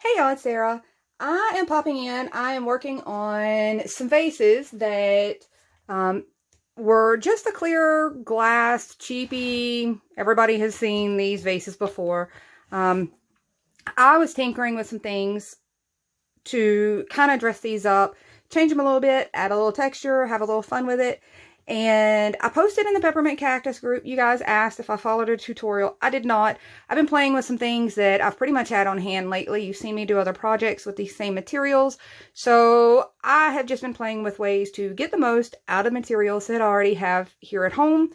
Hey y'all, it's Sarah. I am popping in. I am working on some vases that were just a clear glass, cheapy. Everybody has seen these vases before. I was tinkering with some things to kind of dress these up, change them a little bit, add a little texture, have a little fun with it. And I posted in the Peppermint Cactus group. You guys asked if I followed a tutorial. I did not. I've been playing with some things that I've pretty much had on hand lately. You've seen me do other projects with these same materials. So I have just been playing with ways to get the most out of materials that I already have here at home.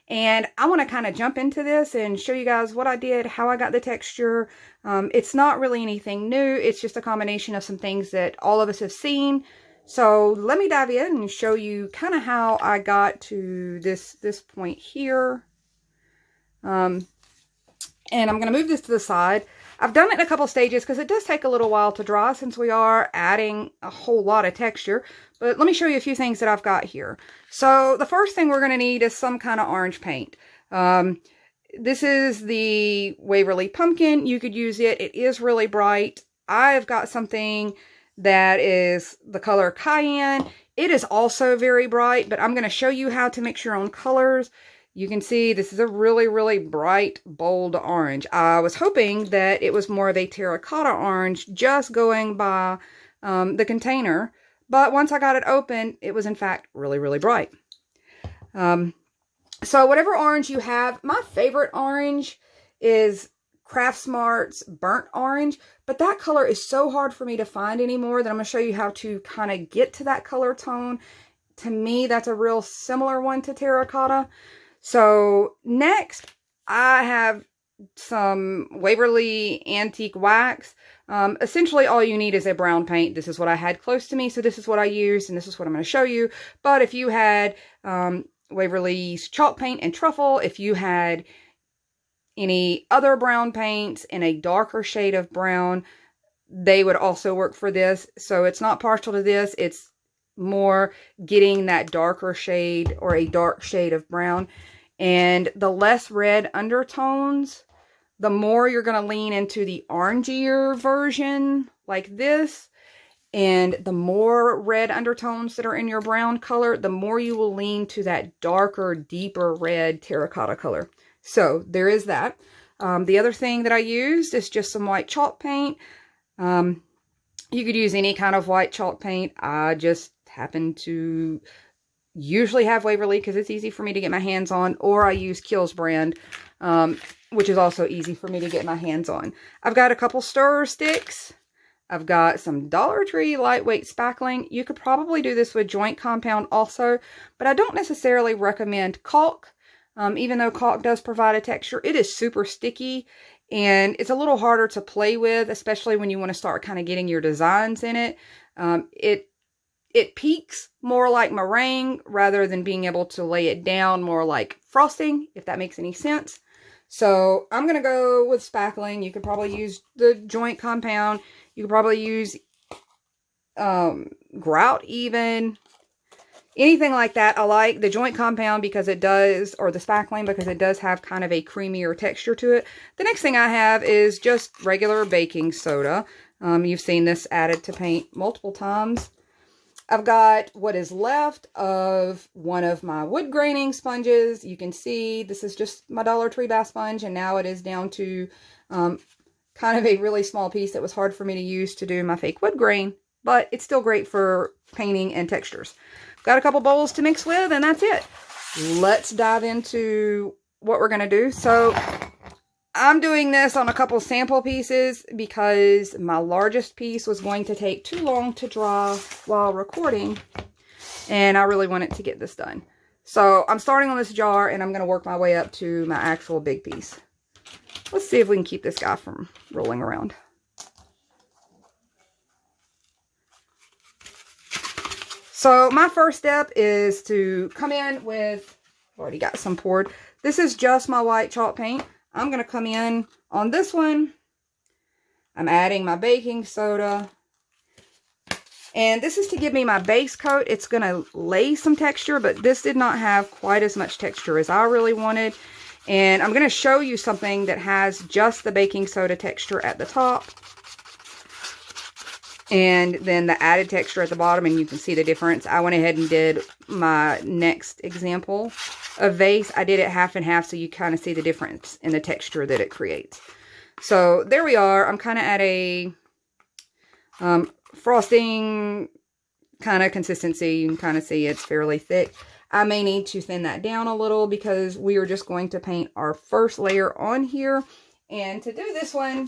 And I want to kind of jump into this and show you guys what I did, how I got the texture. It's not really anything new. It's just a combination of some things that all of us have seen. So let me dive in and show you kind of how I got to this point here. And I'm going to move this to the side. I've done it in a couple stages because it does take a little while to dry since we are adding a whole lot of texture. But let me show you a few things that I've got here. So the first thing we're going to need is some kind of orange paint. This is the Waverly Pumpkin. You could use it. It is really bright. I've got something that is the color Cayenne. It is also very bright, but I'm going to show you how to mix your own colors. You can see this is a really, really bright, bold orange. I was hoping that it was more of a Terra Cotta orange, just going by the container. But once I got it open, it was in fact really, really bright. So whatever orange you have, my favorite orange is Craft Smart's burnt orange, but that color is so hard for me to find anymore that I'm going to show you how to kind of get to that color tone. To me, that's a real similar one to Terra Cotta. So next, I have some Waverly Antique Wax. Essentially, all you need is a brown paint. This is what I had close to me, so this is what I used, and this is what I'm going to show you. But if you had Waverly's chalk paint and truffle, if you had any other brown paints in a darker shade of brown, they would also work for this. So it's not partial to this. It's more getting that darker shade or a dark shade of brown. And the less red undertones, the more you're going to lean into the orangier version like this. And the more red undertones that are in your brown color, the more you will lean to that darker, deeper red terracotta color. So there is that. The other thing that I used is just some white chalk paint. You could use any kind of white chalk paint. I just happen to usually have Waverly because it's easy for me to get my hands on, or I use Kiehl's brand, which is also easy for me to get my hands on. I've got a couple stirrer sticks. I've got some Dollar Tree lightweight spackling. You could probably do this with joint compound also, but I don't necessarily recommend caulk. Even though caulk does provide a texture, it is super sticky and it's a little harder to play with, especially when you want to start kind of getting your designs in it. It peaks more like meringue rather than being able to lay it down more like frosting, if that makes any sense. So I'm going to go with spackling. You could probably use the joint compound. You could probably use grout even. Anything like that. I like the joint compound because it does, or the spackling because it does have kind of a creamier texture to it. The next thing I have is just regular baking soda. You've seen this added to paint multiple times. I've got what is left of one of my wood graining sponges. You can see this is just my Dollar Tree bath sponge, and now it is down to kind of a really small piece that was hard for me to use to do my fake wood grain, but it's still great for painting and textures. Got a couple bowls to mix with, and that's it. Let's dive into what we're going to do. So I'm doing this on a couple sample pieces because my largest piece was going to take too long to dry while recording, and I really wanted to get this done. So I'm starting on this jar, and I'm going to work my way up to my actual big piece. Let's see if we can keep this guy from rolling around. So my first step is to come in with, I've already got some poured. This is just my white chalk paint. I'm going to come in on this one. I'm adding my baking soda. And this is to give me my base coat. It's going to lay some texture, but this did not have quite as much texture as I really wanted. And I'm going to show you something that has just the baking soda texture at the top. and then the added texture at the bottom, and you can see the difference. I went ahead and did my next example of vase. I did it half and half, so you kind of see the difference in the texture that it creates. So there we are. I'm kind of at a frosting kind of consistency. You can kind of see it's fairly thick. I may need to thin that down a little because we are just going to paint our first layer on here. And to do this one,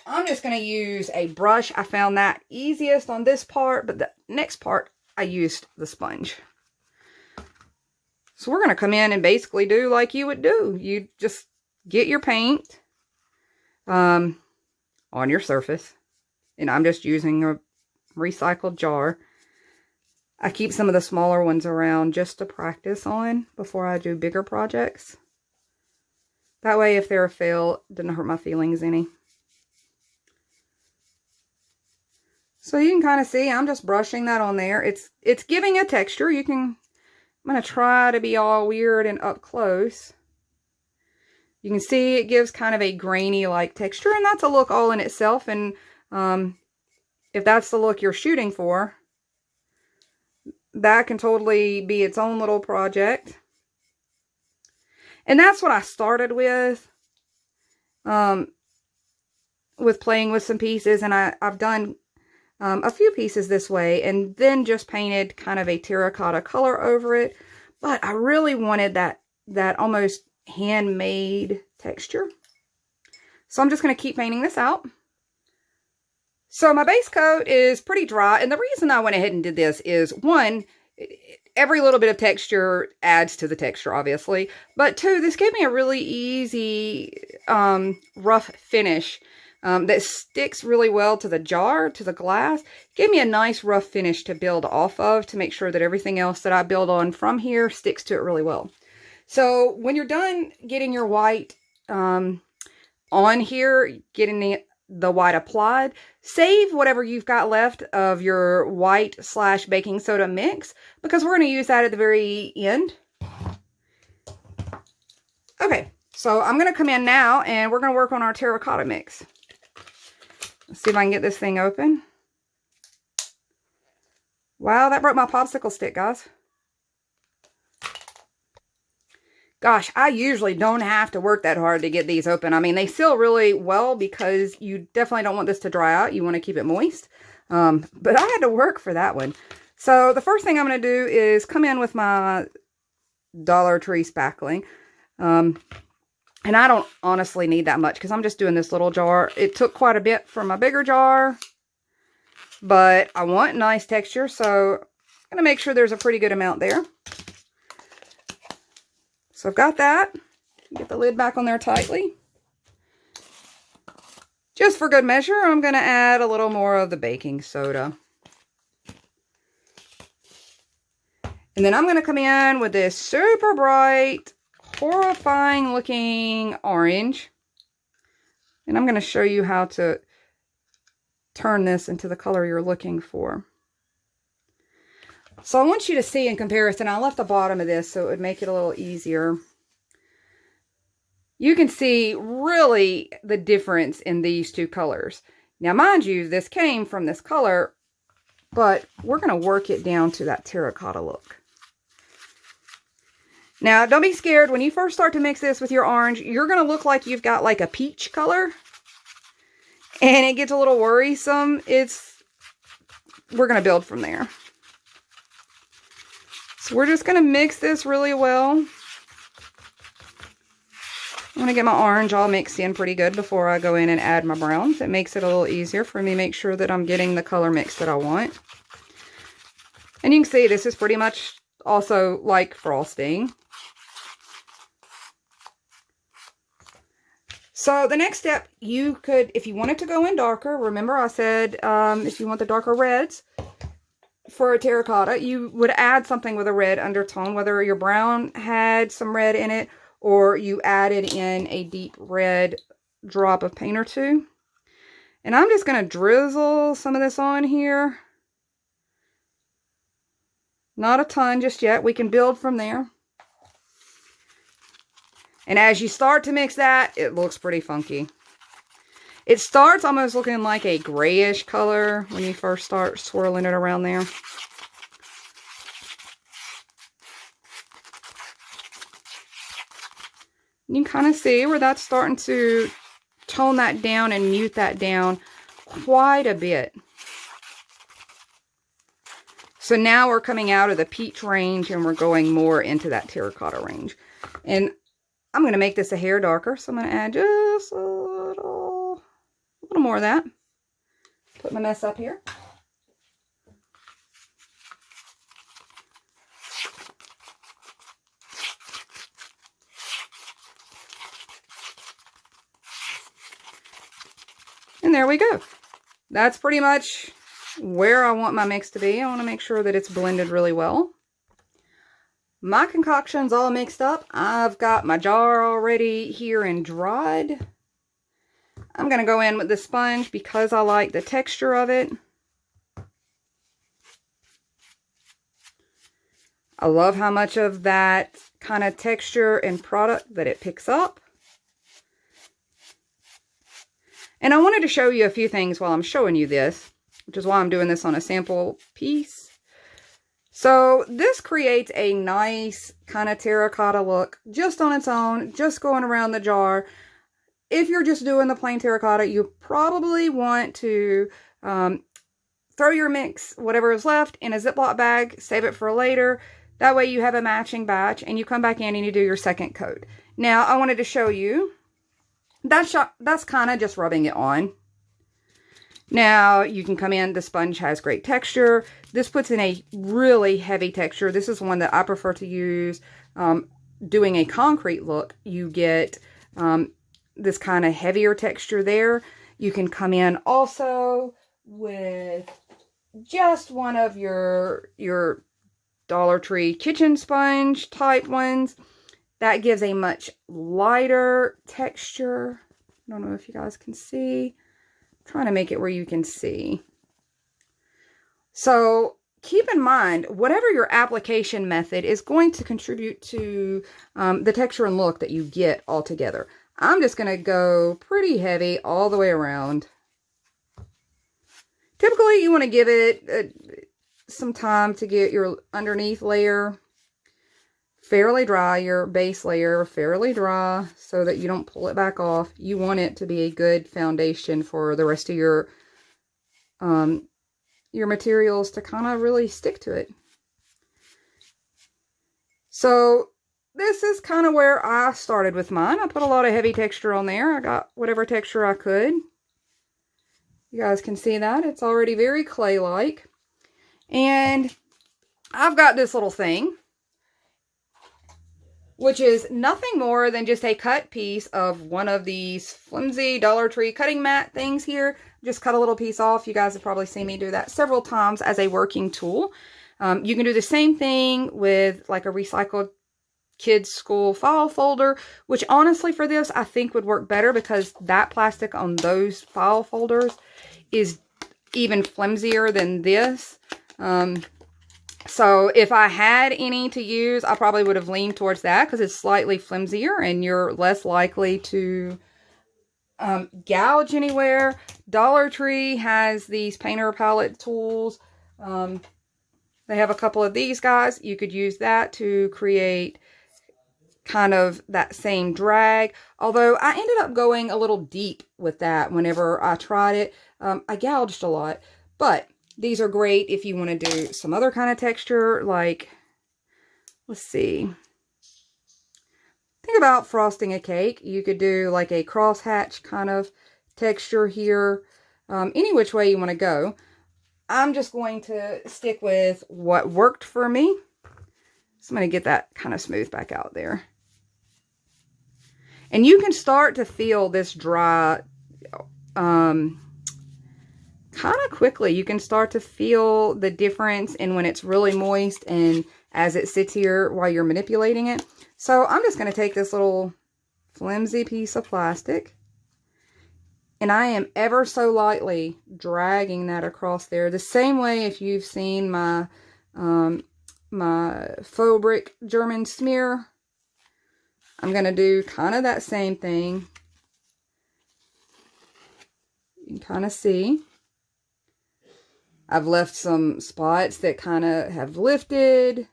I'm just going to use a brush. I found that easiest on this part, but the next part I used the sponge. So we're going to come in and basically do like you would do. You just get your paint on your surface. And I'm just using a recycled jar. I keep some of the smaller ones around just to practice on before I do bigger projects. That way, if they're a fail, it doesn't hurt my feelings any. So you can kind of see, I'm just brushing that on there. It's giving a texture. I'm going to try to be all weird and up close. You can see it gives kind of a grainy-like texture, and that's a look all in itself. And if that's the look you're shooting for, that can totally be its own little project. And that's what I started with playing with some pieces. And I've done a few pieces this way, and then just painted kind of a terracotta color over it. But I really wanted that almost handmade texture. So I'm just going to keep painting this out. So my base coat is pretty dry, and the reason I went ahead and did this is, one, every little bit of texture adds to the texture, obviously, but two, this gave me a really easy, rough finish that sticks really well to the jar, to the glass. Gave me a nice rough finish to build off of to make sure that everything else that I build on from here sticks to it really well. So when you're done getting your white on here, getting the white applied, save whatever you've got left of your white / baking soda mix, because we're going to use that at the very end. Okay, so I'm going to come in now and we're going to work on our terracotta mix. Let's see if I can get this thing open. Wow, that broke my popsicle stick, guys. Gosh, I usually don't have to work that hard to get these open. I mean, they seal really well because you definitely don't want this to dry out. You want to keep it moist. But I had to work for that one. So the first thing I'm going to do is come in with my Dollar Tree spackling. And I don't honestly need that much because I'm just doing this little jar. It took quite a bit from my bigger jar, but I want nice texture, so I'm going to make sure there's a pretty good amount there. So I've got that. Get the lid back on there tightly. Just for good measure, I'm going to add a little more of the baking soda. And then I'm going to come in with this super bright, horrifying looking orange. And I'm going to show you how to turn this into the color you're looking for. So I want you to see in comparison, I left the bottom of this so it would make it a little easier. You can see really the difference in these two colors. Now, mind you, this came from this color, but we're going to work it down to that terracotta look. Now, don't be scared. When you first start to mix this with your orange, you're going to look like you've got like a peach color. And it gets a little worrisome. We're going to build from there. So we're just going to mix this really well. I'm going to get my orange all mixed in pretty good before I go in and add my browns. It makes it a little easier for me to make sure that I'm getting the color mix that I want. And you can see this is pretty much also like frosting. So the next step, you could, if you wanted to go in darker, remember I said if you want the darker reds, for a terracotta, you would add something with a red undertone, whether your brown had some red in it or you added in a deep red drop of paint or two. And I'm just going to drizzle some of this on here. Not a ton just yet. We can build from there. And as you start to mix that, it looks pretty funky. It starts almost looking like a grayish color when you first start swirling it around there. You can kind of see where that's starting to tone that down and mute that down quite a bit. So now we're coming out of the peach range and we're going more into that terracotta range. And I'm going to make this a hair darker, so I'm going to add just a little more of that. Put my mess up here. And there we go. That's pretty much where I want my mix to be. I want to make sure that it's blended really well. My concoction's all mixed up. I've got my jar already here and dried. I'm going to go in with the sponge because I like the texture of it. I love how much of that kind of texture and product that it picks up. And I wanted to show you a few things while I'm showing you this, which is why I'm doing this on a sample piece. So this creates a nice kind of terracotta look just on its own, just going around the jar. If you're just doing the plain terracotta, you probably want to throw your mix, whatever is left, in a Ziploc bag, save it for later. That way you have a matching batch and you come back in and you do your second coat. Now I wanted to show you, that's kind of just rubbing it on. Now you can come in, the sponge has great texture. This puts in a really heavy texture. This is one that I prefer to use doing a concrete look. You get this kind of heavier texture there. You can come in also with just one of your Dollar Tree kitchen sponge type ones. That gives a much lighter texture. I don't know if you guys can see. I'm trying to make it where you can see. So keep in mind, whatever your application method is going to contribute to the texture and look that you get altogether. I'm just going to go pretty heavy all the way around. Typically, you want to give it some time to get your underneath layer fairly dry, your base layer fairly dry, so that you don't pull it back off. You want it to be a good foundation for the rest of your materials to kind of really stick to it. So this is kind of where I started with mine. I put a lot of heavy texture on there. I got whatever texture I could. You guys can see that. It's already very clay-like. And I've got this little thing, which is nothing more than just a cut piece of one of these flimsy Dollar Tree cutting mat things here. Just cut a little piece off. You guys have probably seen me do that several times as a working tool. You can do the same thing with like a recycled kids school file folder, which honestly for this I think would work better because that plastic on those file folders is even flimsier than this. So if I had any to use, I probably would have leaned towards that because it's slightly flimsier and you're less likely to gouge anywhere. Dollar Tree has these painter palette tools. They have a couple of these guys. You could use that to create kind of that same drag. Although I ended up going a little deep with that whenever I tried it. I gouged a lot, but these are great if you want to do some other kind of texture, like, let's see. Think about frosting a cake. You could do like a crosshatch kind of texture here. Any which way you want to go. I'm just going to stick with what worked for me. So I'm going to get that kind of smooth back out there. And you can start to feel this dry kind of quickly. You can start to feel the difference in when it's really moist and as it sits here while you're manipulating it. So I'm just going to take this little flimsy piece of plastic and I am ever so lightly dragging that across there. The same way if you've seen my my faux brick German smear, I'm going to do kind of that same thing. You can kind of see. I've left some spots that kind of have lifted.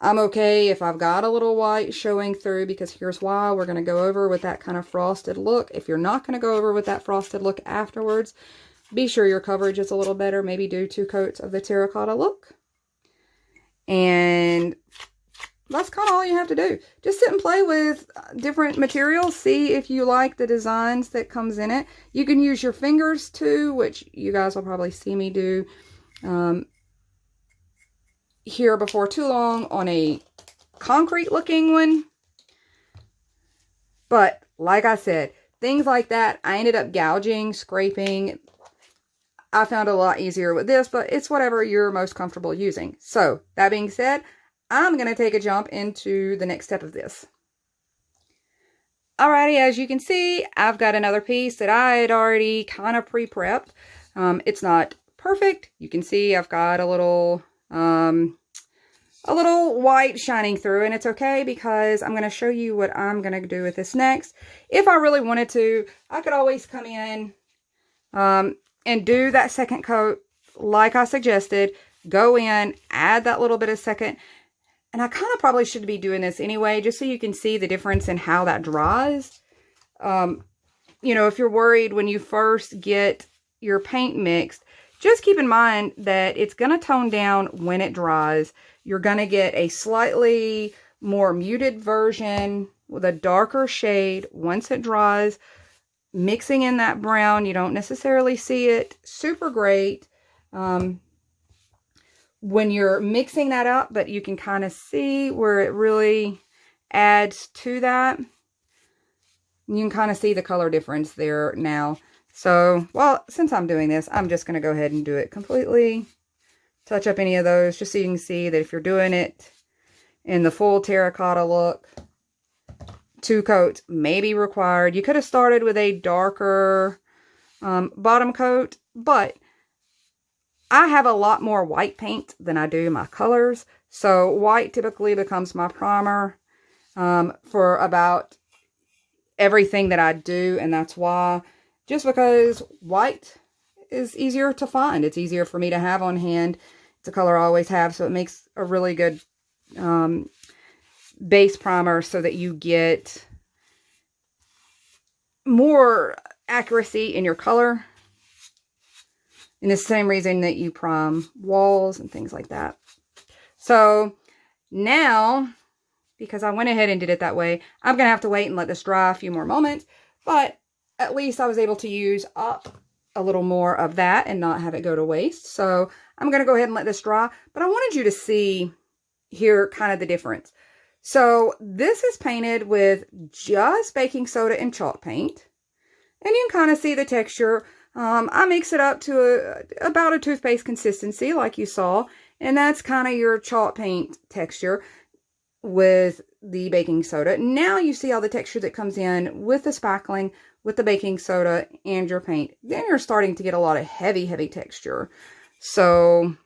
I'm okay if I've got a little white showing through, because here's why. We're going to go over with that kind of frosted look. If you're not going to go over with that frosted look afterwards, be sure your coverage is a little better. Maybe do 2 coats of the terracotta look. And that's kind of all you have to do. Just sit and play with different materials. See if you like the designs that comes in it. You can use your fingers too, which you guys will probably see me do here before too long on a concrete looking one. But like I said, things like that, I ended up gouging, scraping. I found it a lot easier with this, but it's whatever you're most comfortable using. So that being said, I'm going to take a jump into the next step of this. Alrighty, as you can see, I've got another piece that I had already kind of pre-prepped. It's not perfect. You can see I've got a little white shining through, and it's okay because I'm going to show you what I'm going to do with this next. If I really wanted to, I could always come in and do that second coat like I suggested. Go in, add that little bit of second. And I kind of probably should be doing this anyway, just so you can see the difference in how that dries. You know, if you're worried when you first get your paint mixed, just keep in mind that it's going to tone down when it dries. You're going to get a slightly more muted version with a darker shade once it dries. Mixing in that brown, you don't necessarily see it super great when you're mixing that up, but you can kind of see where it really adds to that. You can kind of see the color difference there now. So, well, since I'm doing this, I'm just going to go ahead and do it completely. Touch up any of those, just so you can see that if you're doing it in the full terracotta look, 2 coats may be required. You could have started with a darker bottom coat, but I have a lot more white paint than I do my colors. So white typically becomes my primer for about everything that I do. And that's why, just because white is easier to find. It's easier for me to have on hand. It's a color I always have. So it makes a really good base primer so that you get more accuracy in your color. And the same reason that you prime walls and things like that. So now, because I went ahead and did it that way, I'm going to have to wait and let this dry a few more moments. But at least I was able to use up a little more of that and not have it go to waste. So I'm going to go ahead and let this dry. But I wanted you to see here kind of the difference. So this is painted with just baking soda and chalk paint. And you can kind of see the texture. I mix it up to about a toothpaste consistency like you saw. And that's kind of your chalk paint texture with the baking soda. Now you see all the texture that comes in with the spackling, with the baking soda and your paint. Then you're starting to get a lot of heavy, heavy texture. So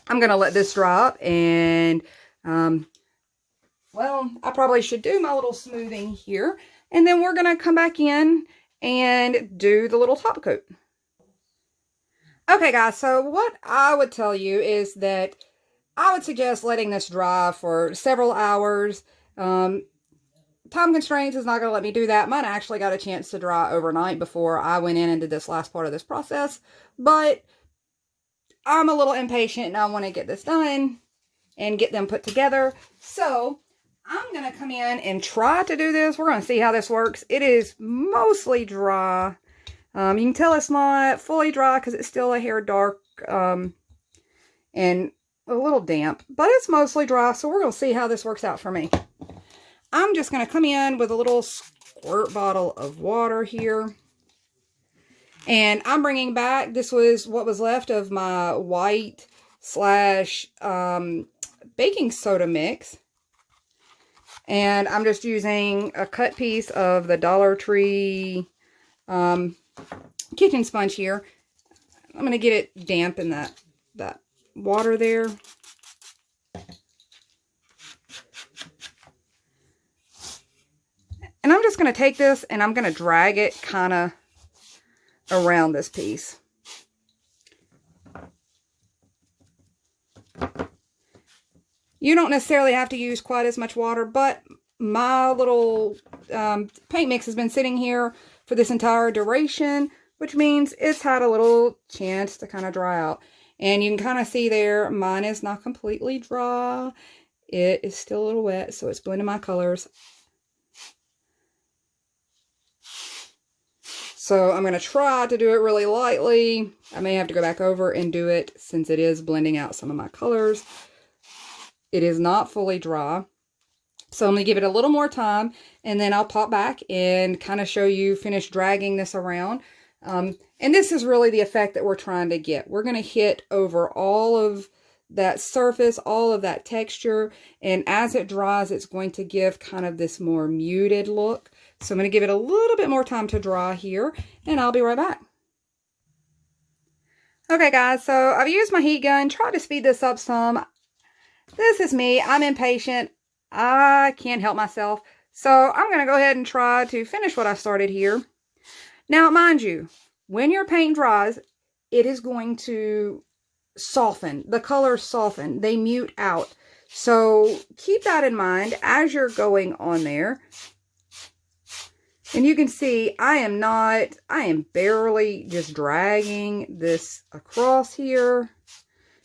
I'm going to let this dry up and, well, I probably should do my little smoothing here. And then we're going to come back in and do the little top coat. Okay, guys, so what I would tell you is that I would suggest letting this dry for several hours. Time constraints is not going to let me do that. Mine actually got a chance to dry overnight before I went in and did this last part of this process. But I'm a little impatient and I want to get this done and get them put together. So I'm going to come in and try to do this. We're going to see how this works. It is mostly dry. You can tell it's not fully dry because it's still a hair dark and a little damp. But it's mostly dry, so we're going to see how this works out for me. I'm just going to come in with a little squirt bottle of water here. And I'm bringing back, this was what was left of my white slash baking soda mix. And I'm just using a cut piece of the Dollar Tree kitchen sponge here. I'm going to get it damp in that water there. And I'm just going to take this and I'm going to drag it kind of around this piece. You don't necessarily have to use quite as much water, but my little paint mix has been sitting here for this entire duration, which means it's had a little chance to kind of dry out. And you can kind of see there, mine is not completely dry. It is still a little wet, so it's blending my colors. So I'm going to try to do it really lightly. I may have to go back over and do it since it is blending out some of my colors. It is not fully dry. So I'm going to give it a little more time, and then I'll pop back and kind of show you, finish dragging this around. And this is really the effect that we're trying to get. We're going to hit over all of that surface, all of that texture, and as it dries, it's going to give kind of this more muted look. So I'm going to give it a little bit more time to dry here, and I'll be right back. Okay guys, so I've used my heat gun, tried to speed this up some. This is me, I'm impatient, I can't help myself. So I'm going to go ahead and try to finish what I started here. Now mind you, when your paint dries, it is going to soften. The colors soften. They mute out. So keep that in mind as you're going on there. And you can see I am barely just dragging this across here.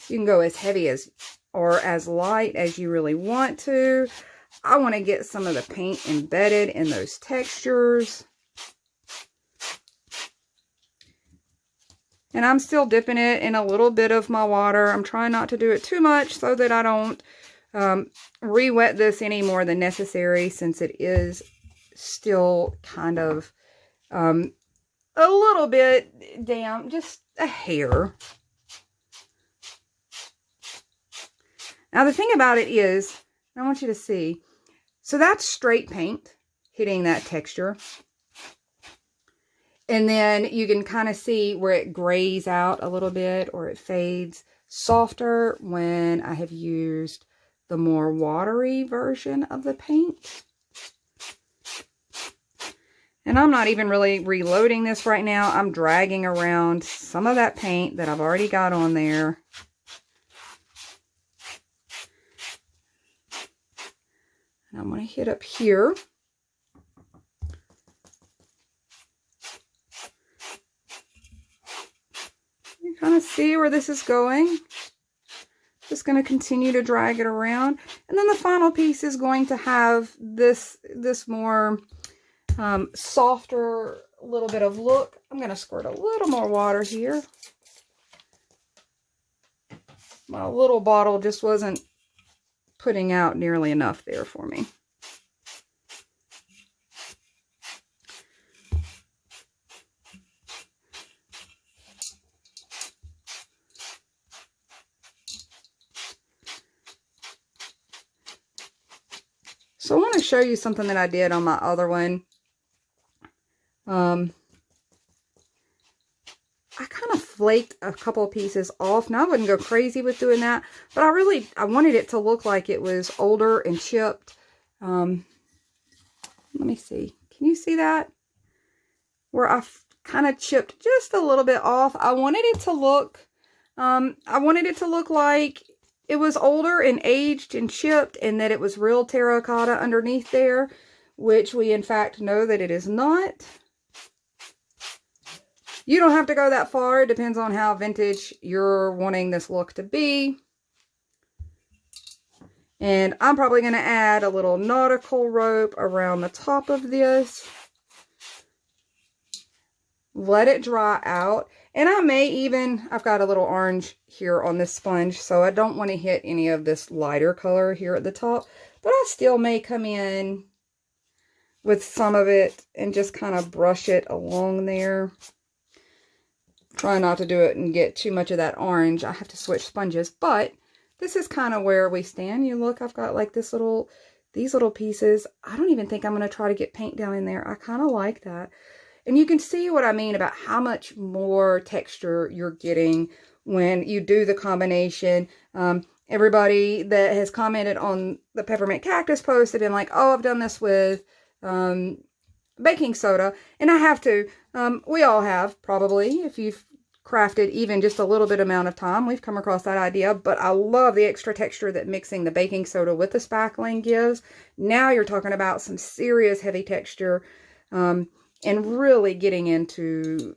You can go as heavy as or as light as you really want to. I want to get some of the paint embedded in those textures. And I'm still dipping it in a little bit of my water. I'm trying not to do it too much so that I don't re-wet this any more than necessary, since it is still kind of a little bit damp, just a hair. Now the thing about it is, I want you to see, so that's straight paint hitting that texture. And then you can kind of see where it grays out a little bit, or it fades softer when I have used the more watery version of the paint. And I'm not even really reloading this right now. I'm dragging around some of that paint that I've already got on there. And I'm going to hit up here. You kind of see where this is going. Just going to continue to drag it around. And then the final piece is going to have this more softer little bit of look. I'm going to squirt a little more water here. My little bottle just wasn't putting out nearly enough there for me. So I want to show you something that I did on my other one. I kind of flaked a couple of pieces off. Now I wouldn't go crazy with doing that, but I wanted it to look like it was older and chipped. Let me see. Can you see that? Where I kind of chipped just a little bit off. I wanted it to look like it was older and aged and chipped, and that it was real terracotta underneath there, which we in fact know that it is not. You don't have to go that far. It depends on how vintage you're wanting this look to be. And I'm probably going to add a little nautical rope around the top of this. Let it dry out. And I may even, I've got a little orange here on this sponge, so I don't want to hit any of this lighter color here at the top. But I still may come in with some of it and just kind of brush it along there. Try not to do it and get too much of that orange. I have to switch sponges, but this is kind of where we stand. You look, I've got like these little pieces. I don't even think I'm going to try to get paint down in there. I kind of like that. And you can see what I mean about how much more texture you're getting when you do the combination. Everybody that has commented on the Peppermint Cactus post have been like, oh, I've done this with baking soda, and I have to. We all have, probably, if you've crafted even just a little bit amount of time, we've come across that idea, but I love the extra texture that mixing the baking soda with the spackling gives. Now you're talking about some serious heavy texture, and really getting into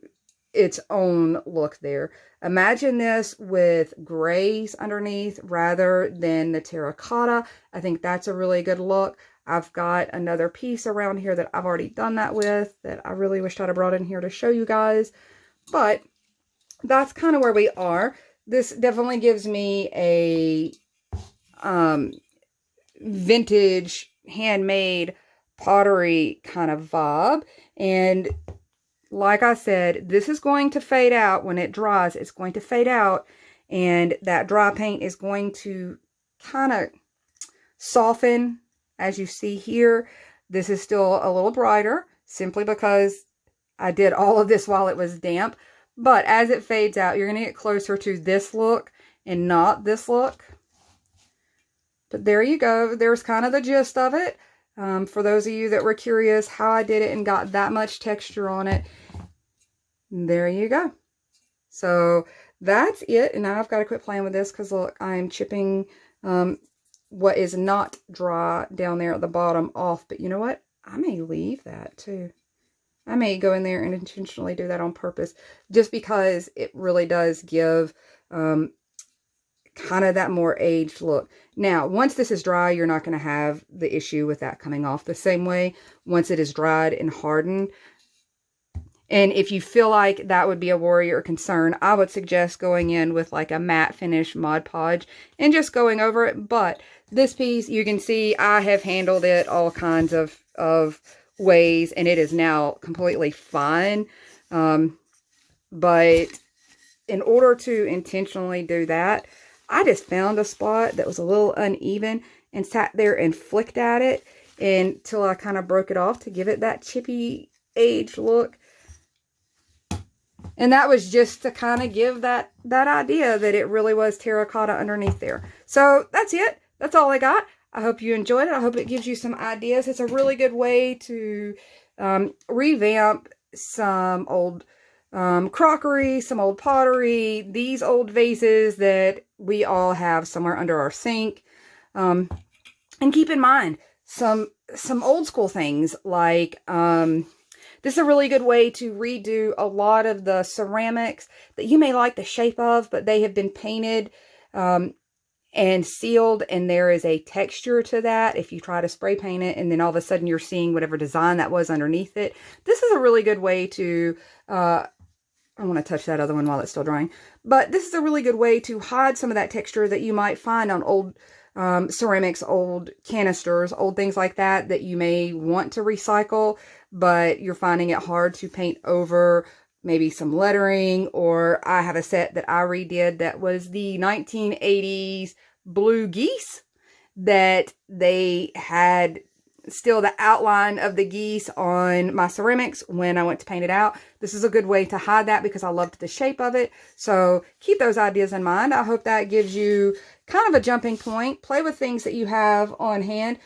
its own look there. Imagine this with grays underneath rather than the terracotta. I think that's a really good look. I've got another piece around here that I've already done that with that I really wished I'd have brought in here to show you guys, but that's kind of where we are. This definitely gives me a vintage handmade pottery kind of vibe. And like I said, this is going to fade out when it dries. It's going to fade out, and that dry paint is going to kind of soften, as you see here. This is still a little brighter simply because I did all of this while it was damp. But as it fades out, you're going to get closer to this look and not this look. But there you go. There's kind of the gist of it. For those of you that were curious how I did it and got that much texture on it, there you go. So that's it. And now I've got to quit playing with this because look, I'm chipping what is not dry down there at the bottom off. But you know what? I may leave that too. I may go in there and intentionally do that on purpose, just because it really does give kind of that more aged look. Now, once this is dry, you're not going to have the issue with that coming off the same way once it is dried and hardened. And if you feel like that would be a worry or concern, I would suggest going in with like a matte finish Mod Podge and just going over it. But this piece, you can see I have handled it all kinds of ways, and it is now completely fine. But in order to intentionally do that, I just found a spot that was a little uneven and sat there and flicked at it until I kind of broke it off to give it that chippy aged look. And that was just to kind of give that idea that it really was terracotta underneath there. So that's it. That's all I got. I hope you enjoyed it. I hope it gives you some ideas. It's a really good way to revamp some old crockery, some old pottery, these old vases that we all have somewhere under our sink. And keep in mind some old school things like this is a really good way to redo a lot of the ceramics that you may like the shape of, but they have been painted and sealed, and there is a texture to that if you try to spray paint it, and then all of a sudden you're seeing whatever design that was underneath it. This is a really good way to, I want to touch that other one while it's still drying, but this is a really good way to hide some of that texture that you might find on old ceramics, old canisters, old things like that that you may want to recycle, but you're finding it hard to paint over maybe some lettering. Or I have a set that I redid that was the 1980s blue geese that they had still the outline of the geese on my ceramics when I went to paint it out. This is a good way to hide that because I loved the shape of it. So keep those ideas in mind. I hope that gives you kind of a jumping point. Play with things that you have on hand.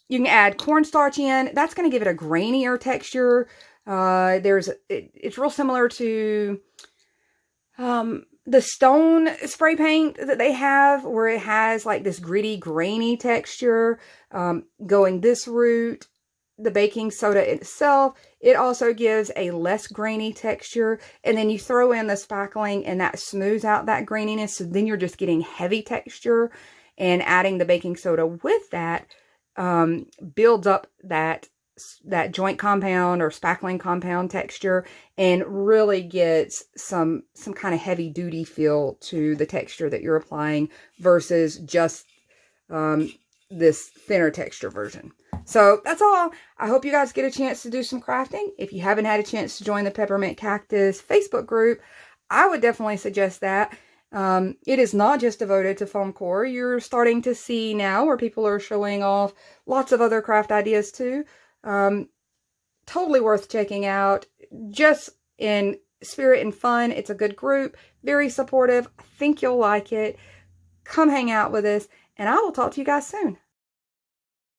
You can add cornstarch in. That's going to give it a grainier texture. It's real similar to the stone spray paint that they have, where it has like this gritty, grainy texture. Going this route, the baking soda itself, it also gives a less grainy texture. And then you throw in the spackling and that smooths out that graininess. So then you're just getting heavy texture, and adding the baking soda with that builds up that joint compound or spackling compound texture, and really gets some kind of heavy duty feel to the texture that you're applying versus just this thinner texture version. So that's all. I hope you guys get a chance to do some crafting. If you haven't had a chance to join the Peppermint Cactus Facebook group, I would definitely suggest that. It is not just devoted to foam core. You're starting to see now where people are showing off lots of other craft ideas too. Totally worth checking out. Just in spirit and fun. It's a good group. Very supportive. I think you'll like it. Come hang out with us, and I will talk to you guys soon.